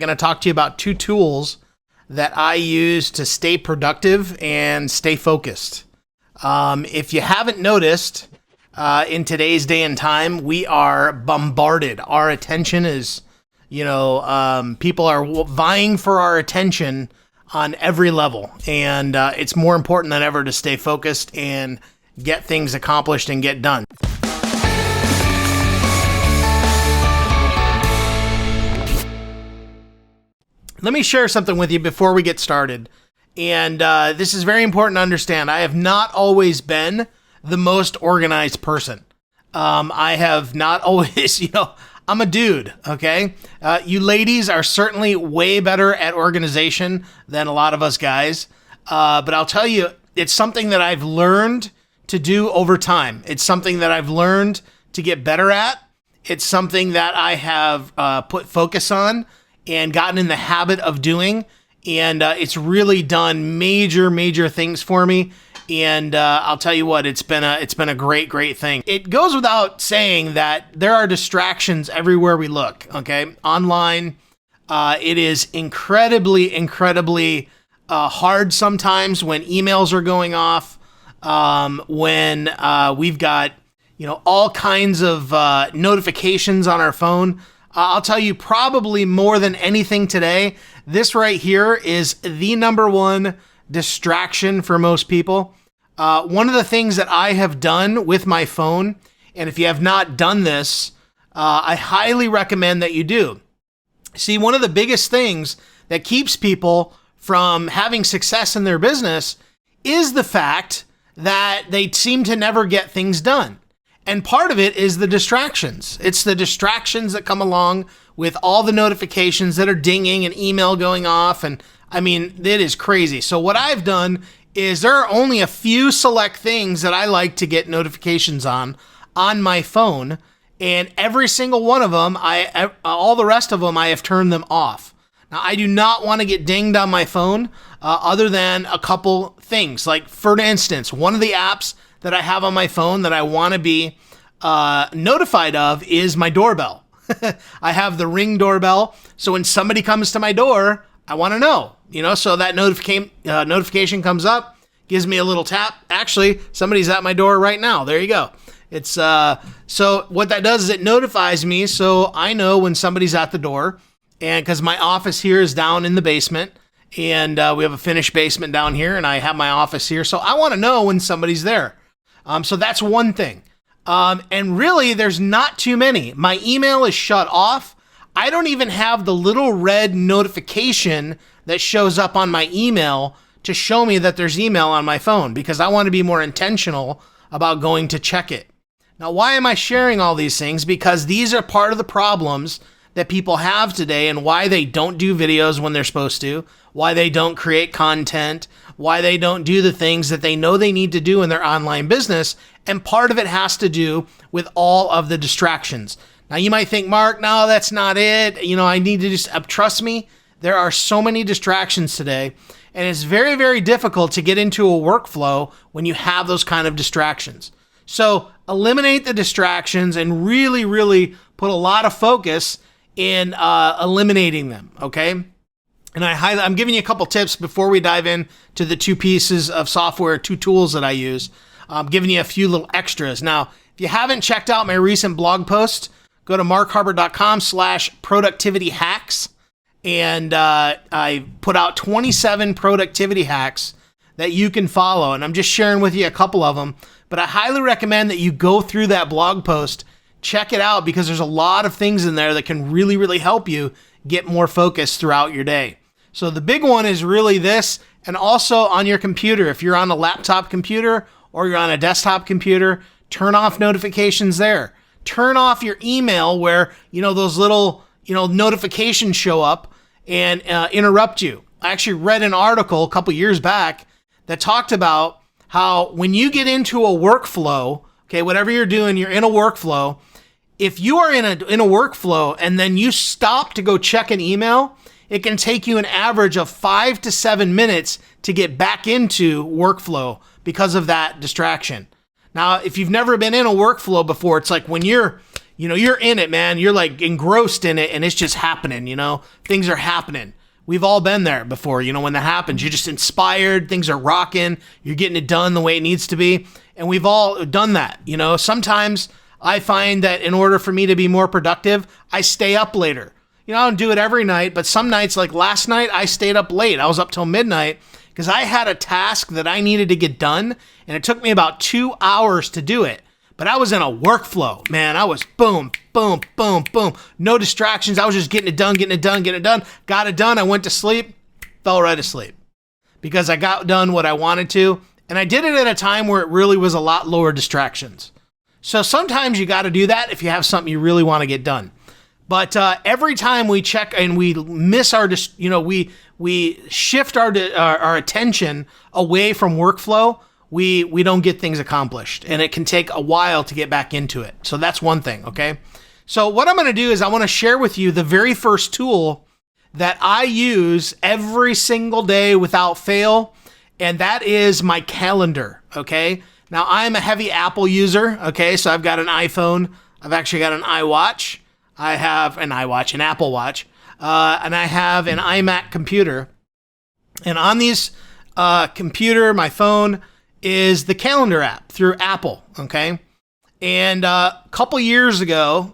going to talk to you about 2 tools that I use to stay productive and stay focused. If you haven't noticed, in today's day and time, we are bombarded. Our attention is, people are vying for our attention on every level. And it's more important than ever to stay focused and get things accomplished and get done. Let me share something with you before we get started. And this is very important to understand. I have not always been the most organized person. I have not always, I'm a dude, okay? You ladies are certainly way better at organization than a lot of us guys. But I'll tell you, it's something that I've learned to do over time. It's something that I've learned to get better at. It's something that I have put focus on and gotten in the habit of doing. And it's really done major things for me. And I'll tell you what, it's been a great thing. It goes without saying that there are distractions everywhere we look, okay? Online, it is incredibly hard sometimes when emails are going off, when we've got, all kinds of notifications on our phone. I'll tell you, probably more than anything today, this right here is the number one distraction for most people. One of the things that I have done with my phone, and if you have not done this, I highly recommend that you do. See, one of the biggest things that keeps people from having success in their business is the fact that they seem to never get things done. And part of it is the distractions. It's the distractions that come along with all the notifications that are dinging and email going off. And I mean, it is crazy. So what I've done is there are only a few select things that I like to get notifications on my phone. And every single one of them, all the rest of them, I have turned them off. Now, I do not want to get dinged on my phone other than a couple things. Like, for instance, one of the apps that I have on my phone that I want to be notified of is my doorbell. I have the Ring doorbell, so when somebody comes to my door, I want to know, so that notification comes up, gives me a little tap. Actually, somebody's at my door right now. There you go. It's so what that does is it notifies me, so I know when somebody's at the door, and because my office here is down in the basement, and we have a finished basement down here, and I have my office here, so I want to know when somebody's there. So that's one thing. And really, there's not too many. My email is shut off. I don't even have the little red notification that shows up on my email to show me that there's email on my phone because I want to be more intentional about going to check it. Now, why am I sharing all these things? Because these are part of the problems that people have today and why they don't do videos when they're supposed to, why they don't create content, why they don't do the things that they know they need to do in their online business. And part of it has to do with all of the distractions. Now, you might think, Mark, no, that's not it. I need to just trust me. There are so many distractions today, and it's very difficult to get into a workflow when you have those kind of distractions. So eliminate the distractions and really put a lot of focus in eliminating them, okay? And I'm giving you a couple tips before we dive in to the 2 pieces of software, 2 tools that I use. I'm giving you a few little extras. Now, if you haven't checked out my recent blog post, go to markharbert.com/productivity-hacks. And I put out 27 productivity hacks that you can follow. And I'm just sharing with you a couple of them. But I highly recommend that you go through that blog post, check it out, because there's a lot of things in there that can really help you get more focus throughout your day. So the big one is really this, and also on your computer. If you're on a laptop computer or you're on a desktop computer, turn off notifications there. Turn off your email where, those little, notifications show up and interrupt you. I actually read an article a couple years back that talked about how when you get into a workflow, okay, whatever you're doing, you're in a workflow. If you are in a workflow and then you stop to go check an email, it can take you an average of 5 to 7 minutes to get back into workflow because of that distraction. Now, if you've never been in a workflow before, it's like when you're you're in it, man. You're like engrossed in it and it's just happening, things are happening. We've all been there before, when that happens. You're just inspired, things are rocking, you're getting it done the way it needs to be. And we've all done that, Sometimes I find that in order for me to be more productive, I stay up later. I don't do it every night, but some nights, like last night, I stayed up late. I was up till midnight because I had a task that I needed to get done, and it took me about 2 hours to do it. But I was in a workflow, man. I was boom, boom, boom, boom. No distractions. I was just getting it done. Got it done. I went to sleep, fell right asleep because I got done what I wanted to. And I did it at a time where it really was a lot lower distractions. So sometimes you got to do that if you have something you really want to get done. But every time we check and we miss our, we shift our attention away from workflow, we don't get things accomplished, and it can take a while to get back into it. So that's one thing, okay? So what I'm going to do is I want to share with you the very first tool that I use every single day without fail, and that is my calendar, okay? Now, I'm a heavy Apple user, okay? So I've got an iPhone. I've actually got an iWatch. I have an iWatch, an Apple Watch, and I have an iMac computer. And on these computer, my phone, is the calendar app through Apple, okay? And a couple years ago,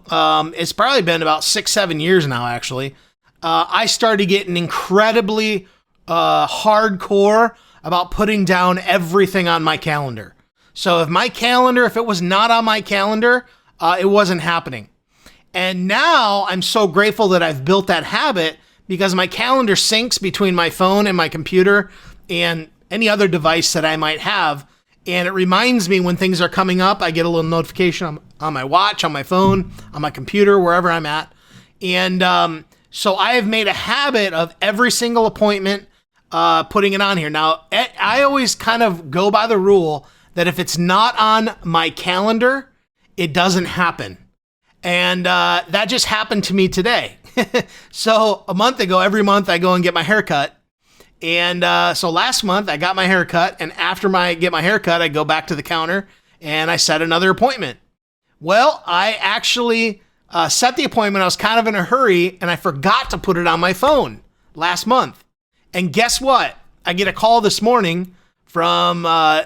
it's probably been about 6-7 years now, actually, I started getting incredibly hardcore about putting down everything on my calendar. So if it was not on my calendar, it wasn't happening. And now I'm so grateful that I've built that habit because my calendar syncs between my phone and my computer and any other device that I might have. And it reminds me when things are coming up. I get a little notification on my watch, on my phone, on my computer, wherever I'm at. And so I have made a habit of every single appointment putting it on here. Now, I always kind of go by the rule that if it's not on my calendar, it doesn't happen. And that just happened to me today. So a month ago, every month I go and get my hair cut. And so last month I got my hair cut. And after I get my hair cut, I go back to the counter and I set another appointment. Well, I actually set the appointment. I was kind of in a hurry and I forgot to put it on my phone last month. And guess what? I get a call this morning from my,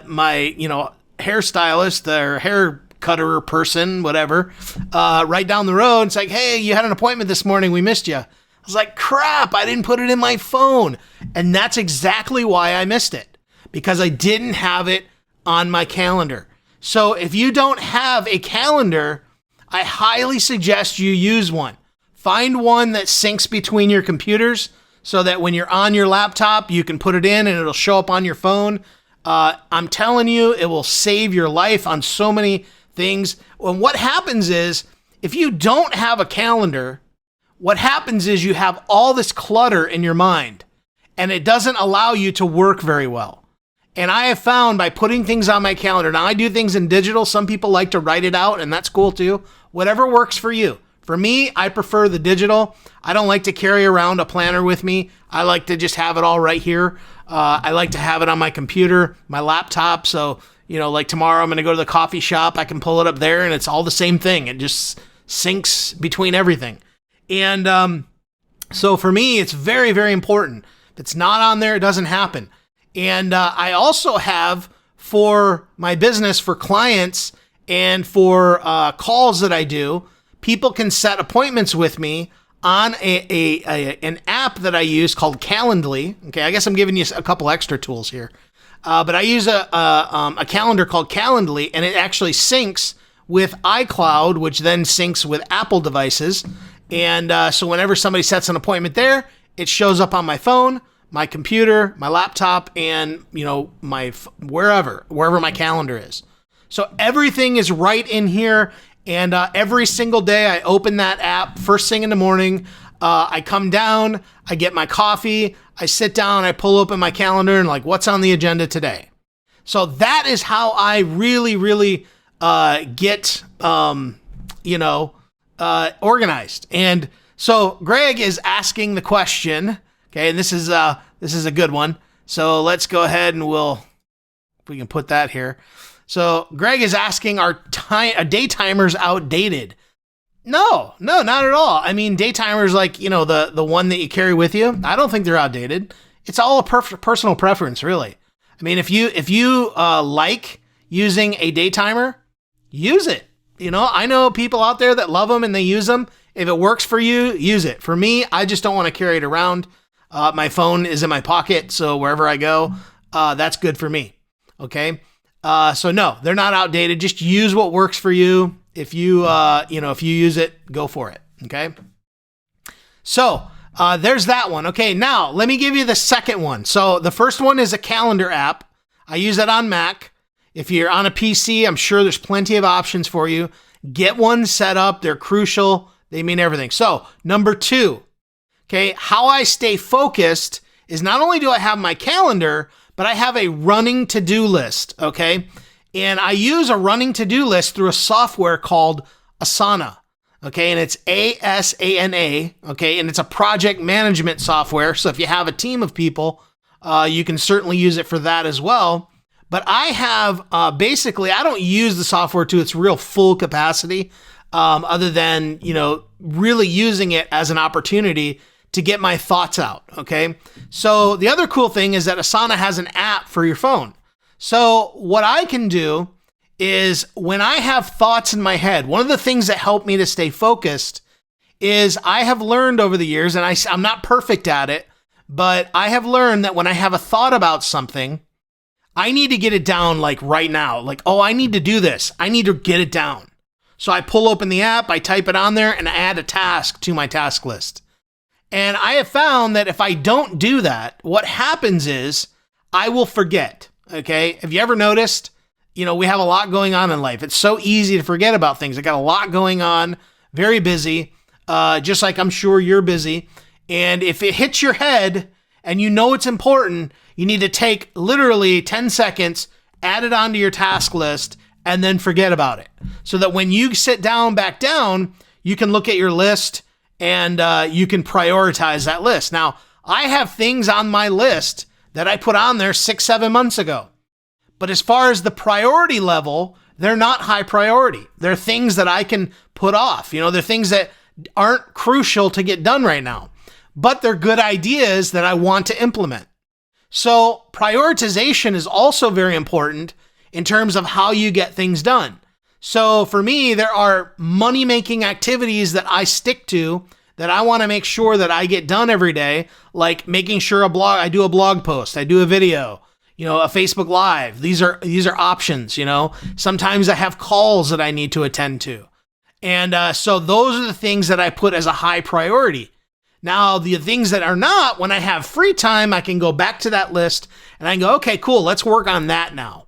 hairstylist or hair cutter person, whatever, right down the road. It's like, hey, you had an appointment this morning. We missed you. I was like, crap, I didn't put it in my phone. And that's exactly why I missed it, because I didn't have it on my calendar. So if you don't have a calendar, I highly suggest you use one. Find one that syncs between your computers so that when you're on your laptop, you can put it in and it'll show up on your phone. I'm telling you, it will save your life on so many things. And what happens is, if you don't have a calendar, what happens is you have all this clutter in your mind and it doesn't allow you to work very well. And I have found by putting things on my calendar, now I do things in digital. Some people like to write it out and that's cool too. Whatever works for you. For me, I prefer the digital. I don't like to carry around a planner with me. I like to just have it all right here. I like to have it on my computer, my laptop. So, like tomorrow I'm going to go to the coffee shop. I can pull it up there and it's all the same thing. It just syncs between everything. And so for me, it's very, very important. If it's not on there, it doesn't happen. And I also have, for my business, for clients and for calls that I do, people can set appointments with me on an app that I use called Calendly. Okay, I guess I'm giving you a couple extra tools here. But I use a calendar called Calendly, and it actually syncs with iCloud, which then syncs with Apple devices. And so whenever somebody sets an appointment there, it shows up on my phone, my computer, my laptop, and my wherever my calendar is. So everything is right in here. And every single day I open that app first thing in the morning. I come down, I get my coffee, I sit down, I pull open my calendar and what's on the agenda today. So that is how I really, really get, organized. And so Greg is asking the question, okay, and this is a good one. So let's go ahead and if we can put that here. So Greg is asking, are day timers outdated? No, not at all. I mean, day timers like, the one that you carry with you, I don't think they're outdated. It's all a personal preference, really. I mean, if you like using a day timer, use it. I know people out there that love them and they use them. If it works for you, use it. For me, I just don't want to carry it around. My phone is in my pocket, so wherever I go, that's good for me. Okay. So no, they're not outdated. Just use what works for you. If you use it, go for it. Okay. So, there's that one. Okay. Now let me give you the second one. So the first one is a calendar app. I use it on Mac. If you're on a PC, I'm sure there's plenty of options for you. Get one set up. They're crucial. They mean everything. So number 2, okay. How I stay focused is not only do I have my calendar, but I have a running to-do list. Okay. And I use a running to-do list through a software called Asana, okay? And it's Asana, okay? And it's a project management software. So if you have a team of people, you can certainly use it for that as well. But I have, basically, I don't use the software to its real full capacity, other than, really using it as an opportunity to get my thoughts out, okay? So the other cool thing is that Asana has an app for your phone. So what I can do is when I have thoughts in my head, one of the things that help me to stay focused is I have learned over the years, and I'm not perfect at it, but I have learned that when I have a thought about something, I need to get it down like right now. Like, oh, I need to do this. I need to get it down. So I pull open the app, I type it on there, and I add a task to my task list. And I have found that if I don't do that, what happens is I will forget. Okay. Have you ever noticed, we have a lot going on in life. It's so easy to forget about things. I got a lot going on, very busy, just like I'm sure you're busy. And if it hits your head and it's important, you need to take literally 10 seconds, add it onto your task list, and then forget about it. So that when you sit back down, you can look at your list and you can prioritize that list. Now, I have things on my list that I put on there 6-7 months ago. But as far as the priority level, they're not high priority. They're things that I can put off. They're things that aren't crucial to get done right now, but they're good ideas that I want to implement. So prioritization is also very important in terms of how you get things done. So for me, there are money-making activities that I stick to that I want to make sure that I get done every day, like making sure I do a blog post, I do a video, a Facebook Live. These are options, Sometimes I have calls that I need to attend to. And so those are the things that I put as a high priority. Now, the things that are not, when I have free time, I can go back to that list and I can go, okay, cool, let's work on that now.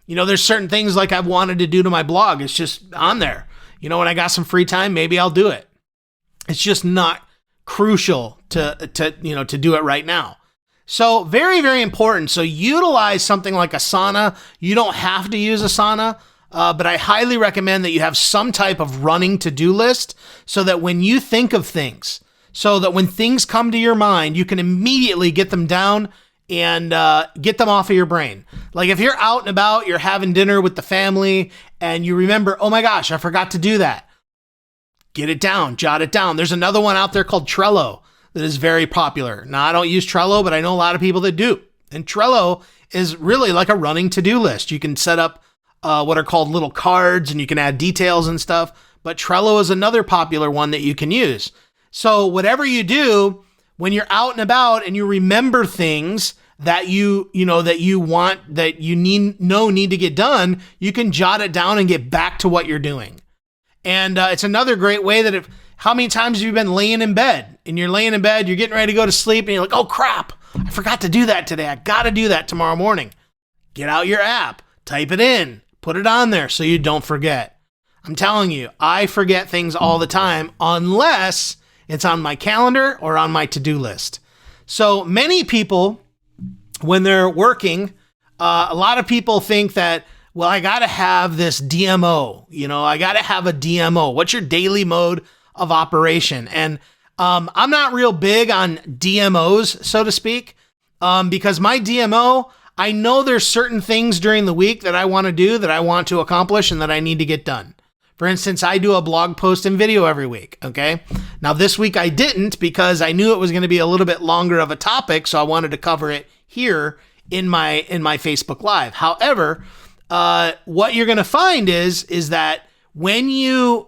There's certain things like I've wanted to do to my blog. It's just on there. When I got some free time, maybe I'll do it. It's just not crucial to do it right now. So very, very important. So utilize something like Asana. You don't have to use Asana, but I highly recommend that you have some type of running to-do list so that when you think of things, so that when things come to your mind, you can immediately get them down and get them off of your brain. Like if you're out and about, you're having dinner with the family and you remember, oh my gosh, I forgot to do that. Get it down, jot it down. There's another one out there called Trello that is very popular. Now, I don't use Trello, but I know a lot of people that do. And Trello is really like a running to-do list. You can set up what are called little cards and you can add details and stuff. But Trello is another popular one that you can use. So whatever you do, when you're out and about and you remember things that you need to get done, you can jot it down and get back to what you're doing. And it's another great way that how many times have you been laying in bed and you're laying in bed, you're getting ready to go to sleep and you're like, oh crap, I forgot to do that today. I got to do that tomorrow morning. Get out your app, type it in, put it on there so you don't forget. I'm telling you, I forget things all the time unless it's on my calendar or on my to-do list. So many people, when they're working, a lot of people think that, well, I got to have this DMO, I got to have a DMO. What's your daily mode of operation? And I'm not real big on DMOs, so to speak, because my DMO, I know there's certain things during the week that I want to do, that I want to accomplish, and that I need to get done. For instance, I do a blog post and video every week, okay? Now this week I didn't because I knew it was going to be a little bit longer of a topic, so I wanted to cover it here in my Facebook Live. However, what you're going to find is that when you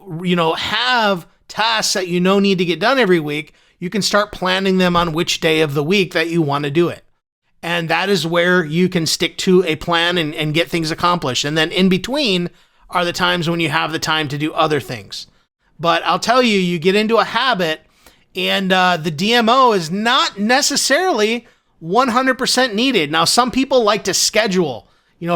have tasks that need to get done every week, you can start planning them on which day of the week that you want to do it. And that is where you can stick to a plan and get things accomplished. And then in between are the times when you have the time to do other things. But I'll tell you, you get into a habit and the DMO is not necessarily 100% needed. Now, some people like to schedule,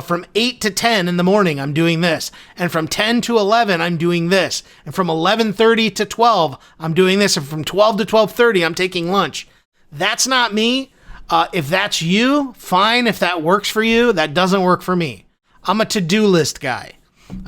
from 8 to 10 in the morning, I'm doing this. And from 10 to 11, I'm doing this. And from 11:30 to 12, I'm doing this. And from 12 to 12:30, I'm taking lunch. That's not me. If that's you, fine. If that works for you, that doesn't work for me. I'm a to-do list guy.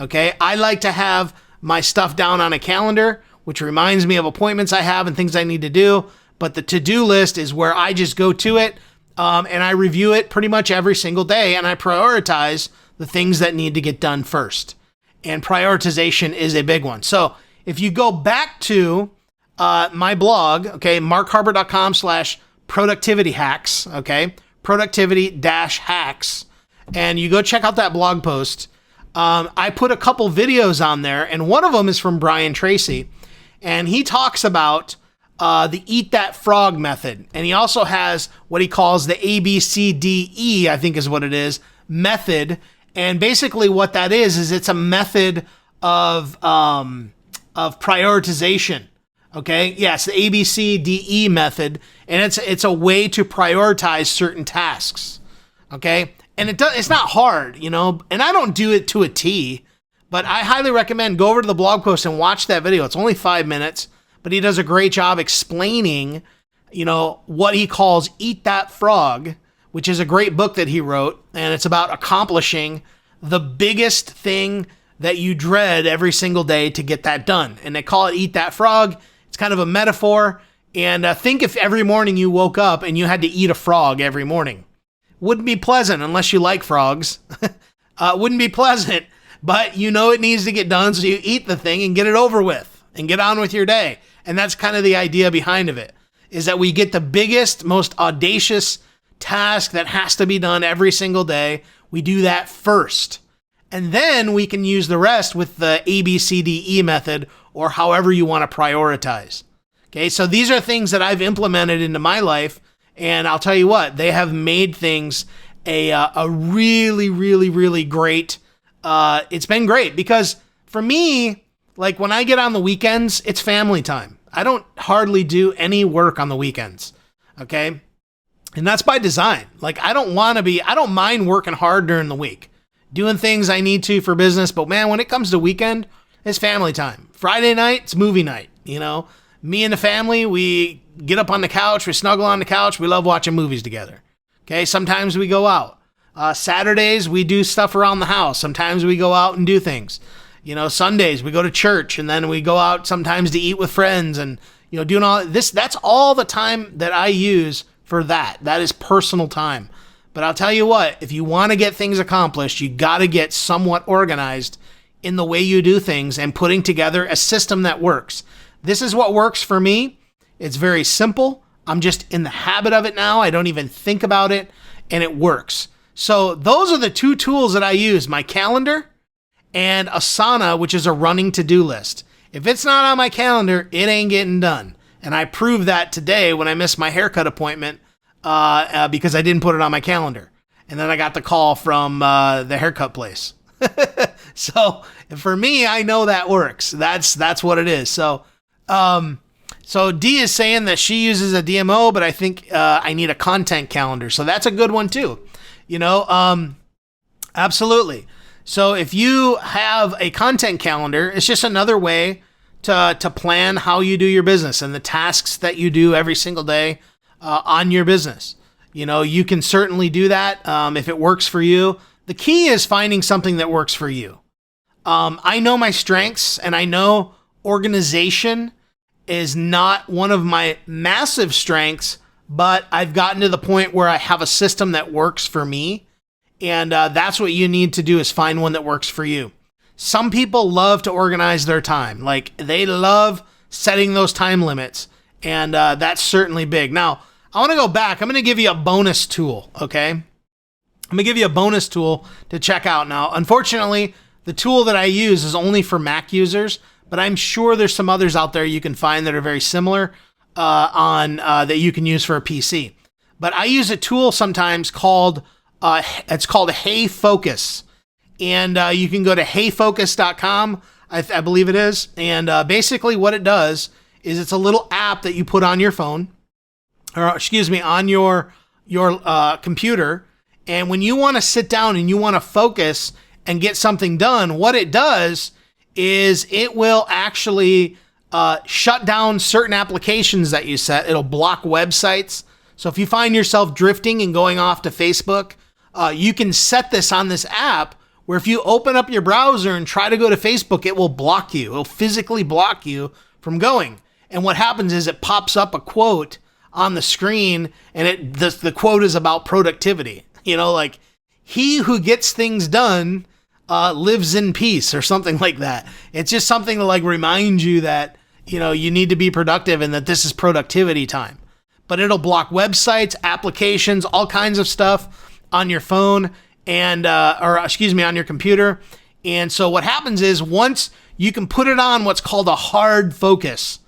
Okay. I like to have my stuff down on a calendar, which reminds me of appointments I have and things I need to do. But the to-do list is where I just go to it. And I review it pretty much every single day, and I prioritize the things that need to get done first. And prioritization is a big one. So if you go back to my blog, okay, markharbert.com/productivity hacks, okay, productivity-hacks, and you go check out that blog post, I put a couple videos on there, and one of them is from Brian Tracy, and he talks about the Eat That Frog method. And he also has what he calls the ABCDE, I think is what it is, method. And basically what that is it's a method of prioritization. Okay. Yes. The ABCDE method. And it's a way to prioritize certain tasks. Okay. And it's not hard, and I don't do it to a T, but I highly recommend go over to the blog post and watch that video. It's only 5 minutes. But he does a great job explaining, what he calls Eat That Frog, which is a great book that he wrote. And it's about accomplishing the biggest thing that you dread every single day to get that done. And they call it Eat That Frog. It's kind of a metaphor. And think if every morning you woke up and you had to eat a frog every morning. Wouldn't be pleasant unless you like frogs. Wouldn't be pleasant, but it needs to get done. So you eat the thing and get it over with and get on with your day. And that's kind of the idea behind of it, is that we get the biggest, most audacious task that has to be done every single day. We do that first. And then we can use the rest with the ABCDE method or however you want to prioritize. Okay, so these are things that I've implemented into my life. And I'll tell you what, they have made things a really, really, really great. It's been great because for me, like when I get on the weekends, it's family time. I don't hardly do any work on the weekends. Okay. And that's by design. Like I don't mind working hard during the week, doing things I need to for business. But man, when it comes to weekend, it's family time. Friday night, it's movie night. Me and the family, we get up on the couch, we snuggle on the couch. We love watching movies together. Okay. Sometimes we go out. Saturdays, we do stuff around the house. Sometimes we go out and do things. Sundays we go to church and then we go out sometimes to eat with friends and, doing all this. That's all the time that I use for that. That is personal time. But I'll tell you what, if you want to get things accomplished, you got to get somewhat organized in the way you do things and putting together a system that works. This is what works for me. It's very simple. I'm just in the habit of it now. I don't even think about it and it works. So those are the two tools that I use, my calendar and Asana, which is a running to-do list. If it's not on my calendar, it ain't getting done. And I proved that today when I missed my haircut appointment because I didn't put it on my calendar. And then I got the call from the haircut place. So for me, I know that works. That's what it is. So Dee is saying that she uses a DMO, but I think I need a content calendar. So that's a good one too. Absolutely. So if you have a content calendar, it's just another way to plan how you do your business and the tasks that you do every single day on your business. You can certainly do that if it works for you. The key is finding something that works for you. I know my strengths and I know organization is not one of my massive strengths, but I've gotten to the point where I have a system that works for me. And that's what you need to do is find one that works for you. some people love to organize their time. Like, they love setting those time limits. And that's certainly big. Now, I want to go back. I'm going to give you a bonus tool, okay? I'm going to give you a bonus tool to check out. Now, unfortunately, the tool that I use is only for Mac users, but I'm sure there's some others out there you can find that are very similar that you can use for a PC. But I use a tool sometimes called, it's called Hey Focus. And you can go to heyfocus.com, I believe it is. And basically what it does is it's a little app that you put on your phone, or excuse me, on your computer. And when you want to sit down and you want to focus and get something done, what it does is it will actually shut down certain applications that you set. It'll block websites. So if you find yourself drifting and going off to Facebook, you can set this on this app where if you open up your browser and try to go to Facebook, it will block you. It'll physically block you from going. And what happens is it pops up a quote on the screen, and the quote is about productivity. You know, like, he who gets things done lives in peace, or something like that. It's just something to like remind you that, you know, you need to be productive and that this is productivity time. But it'll block websites, applications, all kinds of stuff on your phone and, on your computer. And so what happens is once you can put it on what's called a hard focus.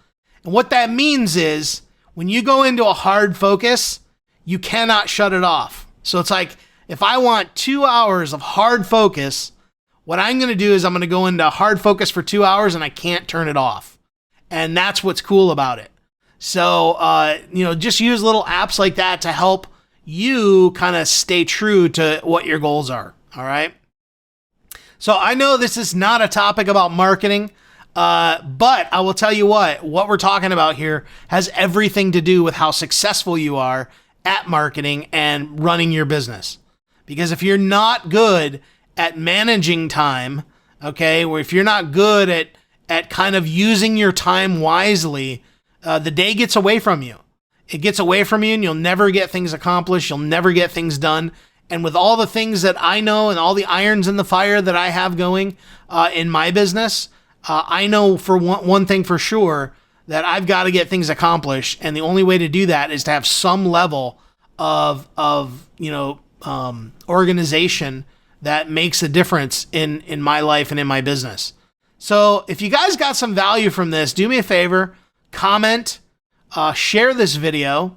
And what that means is when you go into a hard focus, you cannot shut it off. So it's like, if I want 2 hours of hard focus, what I'm going to do is I'm going to go into hard focus for 2 hours and I can't turn it off. And that's what's cool about it. So, just use little apps like that to help you kind of stay true to what your goals are. All right. So I know this is not a topic about marketing, but I will tell you what we're talking about here has everything to do with how successful you are at marketing and running your business. Because if you're not good at managing time, okay, or if you're not good at kind of using your time wisely, the day gets away from you. It gets away from you and you'll never get things accomplished. You'll never get things done. And with all the things that I know and all the irons in the fire that I have going in my business, I know for one thing for sure that I've got to get things accomplished. And the only way to do that is to have some level of organization that makes a difference in my life and in my business. So if you guys got some value from this, do me a favor, comment, share this video,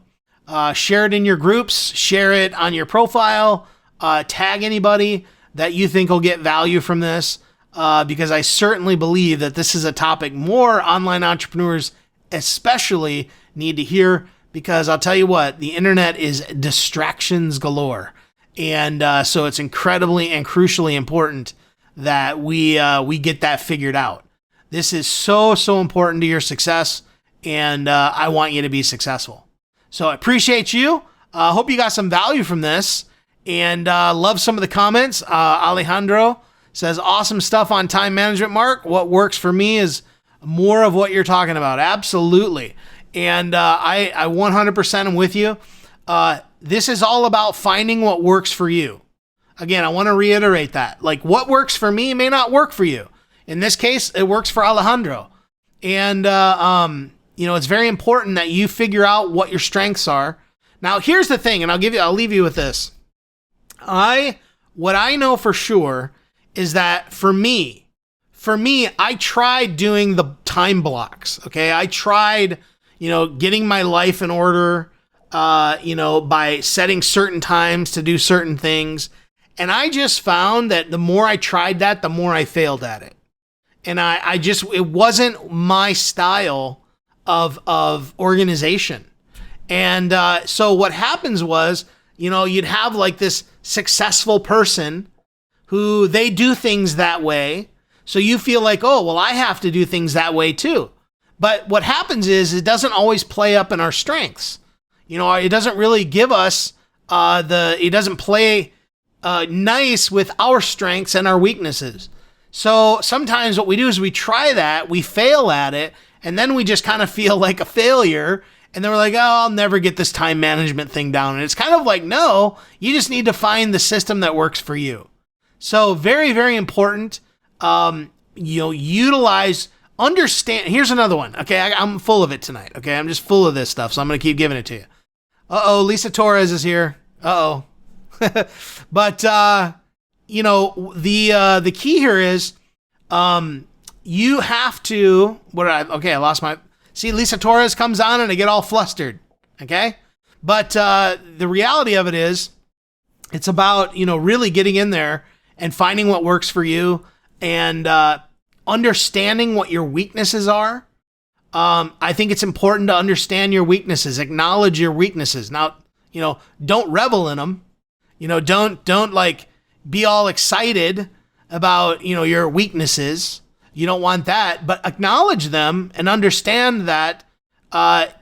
share it in your groups, share it on your profile, tag anybody that you think will get value from this, because I certainly believe that this is a topic more online entrepreneurs especially need to hear, because I'll tell you what, the internet is distractions galore. And so it's incredibly and crucially important that we get that figured out. This is so important to your success, and I want you to be successful. So I appreciate you. Hope you got some value from this, and love some of the comments. Alejandro says, awesome stuff on time management, Mark. What works for me is more of what you're talking about. Absolutely. And I 100% am with you. This is all about finding what works for you. Again, I want to reiterate that. Like, what works for me may not work for you. In this case, it works for Alejandro. And, it's very important that you figure out what your strengths are. Now, here's the thing, and I'll leave you with this. What I know for sure is that for me, I tried doing the time blocks. Okay. I tried, getting my life in order, by setting certain times to do certain things. And I just found that the more I tried that, the more I failed at it. And it wasn't my style of organization. And so what happens was, you'd have like this successful person who they do things that way. So you feel like, oh, well, I have to do things that way too. But what happens is it doesn't always play up in our strengths. It doesn't really give us it doesn't play nice with our strengths and our weaknesses. So sometimes what we do is we try that, we fail at it, and then we just kind of feel like a failure. And then we're like, oh, I'll never get this time management thing down. And it's kind of like, no, you just need to find the system that works for you. So very, very important. understand. Here's another one. Okay, I'm full of it tonight. Okay, I'm just full of this stuff, so I'm going to keep giving it to you. Lisa Torres is here. But, the key here is, you have to, I lost my, see, Lisa Torres comes on and I get all flustered. Okay. But, the reality of it is it's about, really getting in there and finding what works for you and, understanding what your weaknesses are. I think it's important to understand your weaknesses, acknowledge your weaknesses. Now, don't revel in them. Don't like be all excited about, your weaknesses. You don't want that, but acknowledge them and understand that,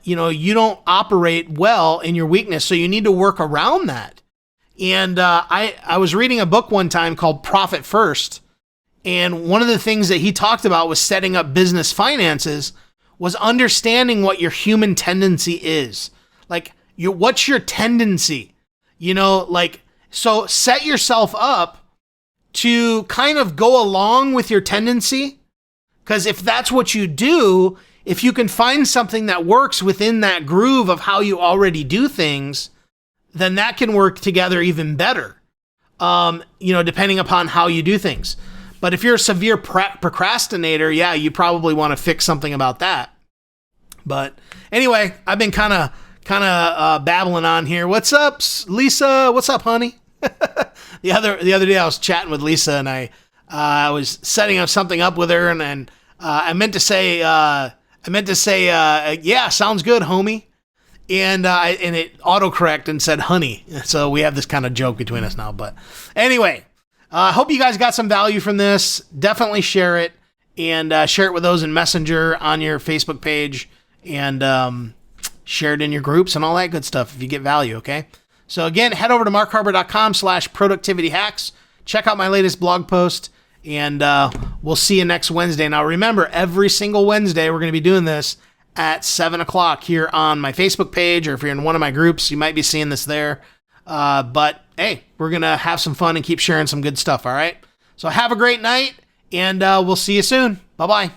you don't operate well in your weakness. So you need to work around that. And, I was reading a book one time called Profit First. And one of the things that he talked about was setting up business finances was understanding what your human tendency is. Like, what's your tendency? So set yourself up to kind of go along with your tendency. Because if that's what you do, if you can find something that works within that groove of how you already do things, then that can work together even better, depending upon how you do things. But if you're a severe procrastinator, yeah, you probably want to fix something about that. But anyway, I've been kind of babbling on here. What's up, Lisa? What's up, honey? The other day I was chatting with Lisa and I was setting up something up with her and I meant to say yeah, sounds good, homie. And it autocorrect and said honey. So we have this kind of joke between us now. But anyway, I hope you guys got some value from this. Definitely share it and share it with those in Messenger on your Facebook page and share it in your groups and all that good stuff if you get value, okay? So again, head over to markharbert.com/productivityhacks. Check out my latest blog post and we'll see you next Wednesday. Now remember, every single Wednesday we're going to be doing this at 7 o'clock here on my Facebook page, or if you're in one of my groups, you might be seeing this there. But hey, we're going to have some fun and keep sharing some good stuff, all right? So have a great night, and we'll see you soon. Bye-bye.